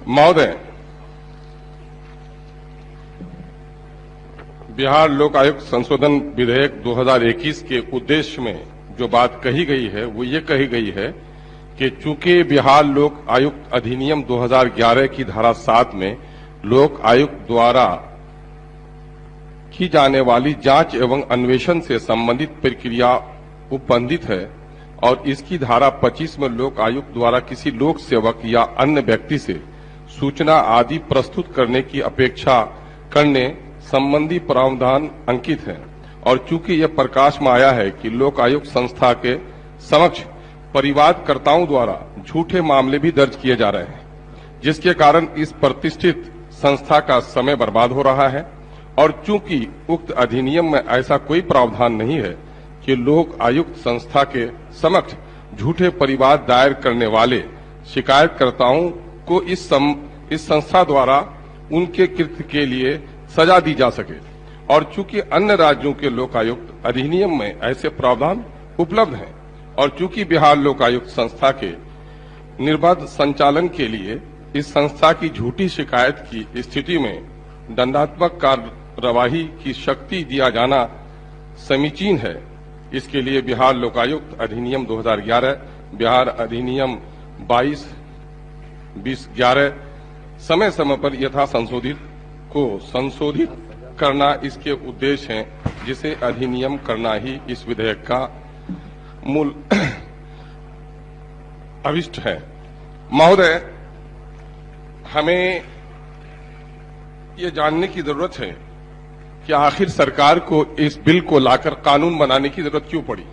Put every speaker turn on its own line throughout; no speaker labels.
महोदय, बिहार लोक आयुक्त संशोधन विधेयक 2021 के उद्देश्य में जो बात कही गई है वो ये कही गई है कि चूंकि बिहार लोक आयुक्त अधिनियम 2011 की धारा 7 में लोक आयुक्त द्वारा की जाने वाली जांच एवं अन्वेषण से संबंधित प्रक्रिया उपबंधित है और इसकी धारा 25 में लोक आयुक्त द्वारा किसी लोक सेवक या अन्य व्यक्ति से सूचना आदि प्रस्तुत करने की अपेक्षा करने संबंधी प्रावधान अंकित है। और चूंकि यह प्रकाश में आया है कि लोक आयुक्त संस्था के समक्ष परिवादकर्ताओं द्वारा झूठे मामले भी दर्ज किए जा रहे हैं, जिसके कारण इस प्रतिष्ठित संस्था का समय बर्बाद हो रहा है। और चूंकि उक्त अधिनियम में ऐसा कोई प्रावधान नहीं है कि लोक आयुक्त संस्था के समक्ष झूठे परिवाद दायर करने वाले शिकायतकर्ताओं को इस संस्था द्वारा उनके कृत्य के लिए सजा दी जा सके। और चूंकि अन्य राज्यों के लोक आयुक्त अधिनियम में ऐसे प्रावधान उपलब्ध हैं और चूंकि बिहार लोक आयुक्त संस्था के निर्बाध संचालन के लिए इस संस्था की झूठी शिकायत की स्थिति में दंडात्मक कार्यवाही की शक्ति दिया जाना समीचीन है, इसके लिए बिहार लोकायुक्त अधिनियम 2011, बिहार अधिनियम 22-2011 समय समय पर यथा संशोधित करना इसके उद्देश्य हैं, जिसे अधिनियम करना ही इस विधेयक का मूल अभिष्ट है। महोदय, हमें ये जानने की जरूरत है कि आखिर सरकार को इस बिल को लाकर कानून बनाने की जरूरत क्यों पड़ी।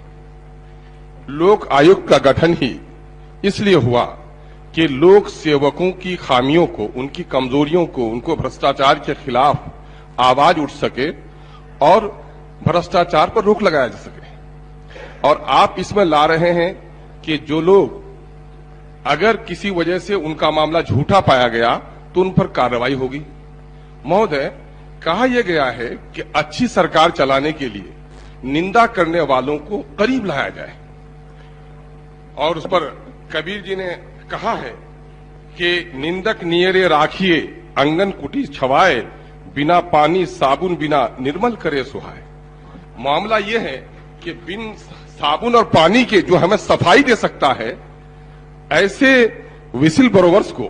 लोक आयुक्त का गठन ही इसलिए हुआ कि लोक सेवकों की खामियों को, उनकी कमजोरियों को, उनको भ्रष्टाचार के खिलाफ आवाज उठ सके और भ्रष्टाचार पर रोक लगाया जा सके। और आप इसमें ला रहे हैं कि जो लोग अगर किसी वजह से उनका मामला झूठा पाया गया तो उन पर कार्रवाई होगी। महोदय, कहा यह गया है कि अच्छी सरकार चलाने के लिए निंदा करने वालों को करीब लाया जाए। और उस पर कबीर जी ने कहा है कि निंदक नियरे राखिए अंगन कुटी छवाए, बिना पानी साबुन बिना निर्मल करे सुहाए। मामला यह है कि बिन साबुन और पानी के जो हमें सफाई दे सकता है, ऐसे विसिल ब्लोअर्स को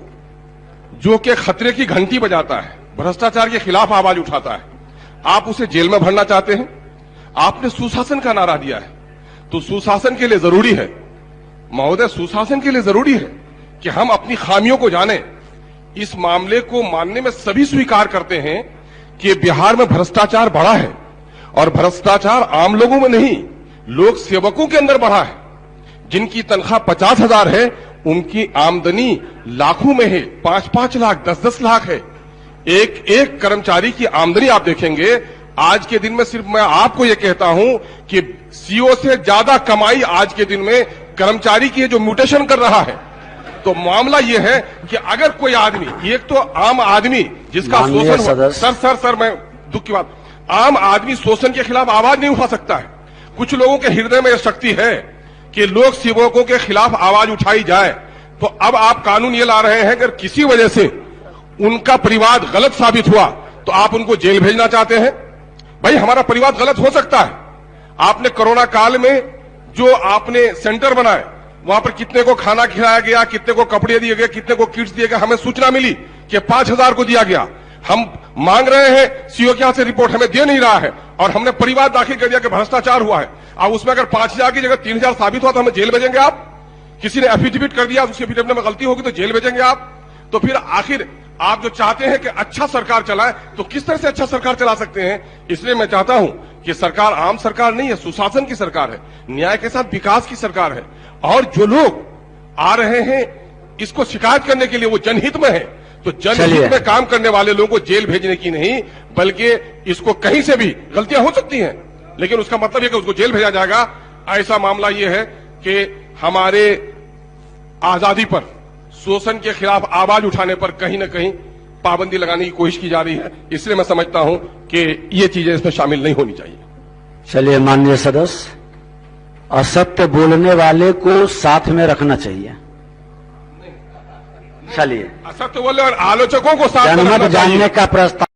जो कि खतरे की घंटी बजाता है, भ्रष्टाचार के खिलाफ आवाज उठाता है, आप उसे जेल में भरना चाहते हैं। आपने सुशासन का नारा दिया है, तो सुशासन के लिए जरूरी है महोदय, सुशासन के लिए जरूरी है कि हम अपनी खामियों को जानें। इस मामले को मानने में सभी स्वीकार करते हैं कि बिहार में भ्रष्टाचार बढ़ा है और भ्रष्टाचार आम लोगों में नहीं, लोक सेवकों के अंदर बढ़ा है। जिनकी तनख्वाह 50,000 है, उनकी आमदनी लाखों में है, 5-5 लाख, 10-10 लाख है। एक एक कर्मचारी की आमदनी आप देखेंगे। आज के दिन में सिर्फ मैं आपको यह कहता हूं कि सीओ से ज्यादा कमाई आज के दिन में कर्मचारी की जो म्यूटेशन कर रहा है। तो मामला यह है कि अगर कोई आदमी, एक तो आम आदमी जिसका शोषण, सर मैं दुख की बात, आम आदमी शोषण के खिलाफ आवाज नहीं उठा सकता है। कुछ लोगों के हृदय में यह शक्ति है कि लोक सेवकों के खिलाफ आवाज उठाई जाए। तो अब आप कानून ये ला रहे हैं, अगर किसी वजह से उनका परिवाद गलत साबित हुआ तो आप उनको जेल भेजना चाहते हैं। भाई, हमारा परिवाद गलत हो सकता है। आपने कोरोना काल में जो आपने सेंटर बनाए, वहां पर कितने को खाना खिलाया गया, कितने को कपड़े दिए गए, कितने को किट्स दिए गए, हमें सूचना मिली कि 5,000 को दिया गया। हम मांग रहे हैं, सीओ के यहां से रिपोर्ट हमें दे नहीं रहा है और हमने परिवाद दाखिल कर दिया कि भ्रष्टाचार हुआ है। अब उसमें अगर 5,000 की जगह 3,000 साबित हुआ तो हमें जेल भेजेंगे आप। किसी ने एफिडेविट कर दिया, उसके एफिडेविट में गलती होगी तो जेल भेजेंगे आप। तो फिर आखिर आप जो चाहते हैं कि अच्छा सरकार चलाए, तो किस तरह से अच्छा सरकार चला सकते हैं। इसलिए मैं चाहता हूं कि सरकार आम सरकार नहीं है, सुशासन की सरकार है, न्याय के साथ विकास की सरकार है। और जो लोग आ रहे हैं इसको शिकायत करने के लिए, वो जनहित में है, तो जनहित में काम करने वाले लोगों को जेल भेजने की नहीं, बल्कि इसको कहीं से भी गलतियां हो सकती हैं, लेकिन उसका मतलब यह कि उसको जेल भेजा जाएगा। ऐसा मामला यह है कि हमारे आजादी पर, शोषण के खिलाफ आवाज उठाने पर कहीं न कहीं पाबंदी लगाने की कोशिश की जा रही है। इसलिए मैं समझता हूं कि ये चीजें इसमें शामिल नहीं होनी चाहिए।
चलिए, माननीय सदस्य, असत्य बोलने वाले को साथ में रखना चाहिए। चलिए
असत्य बोले और आलोचकों को साथ
जनमत
रखना चाहिए।
जानने का प्रस्ताव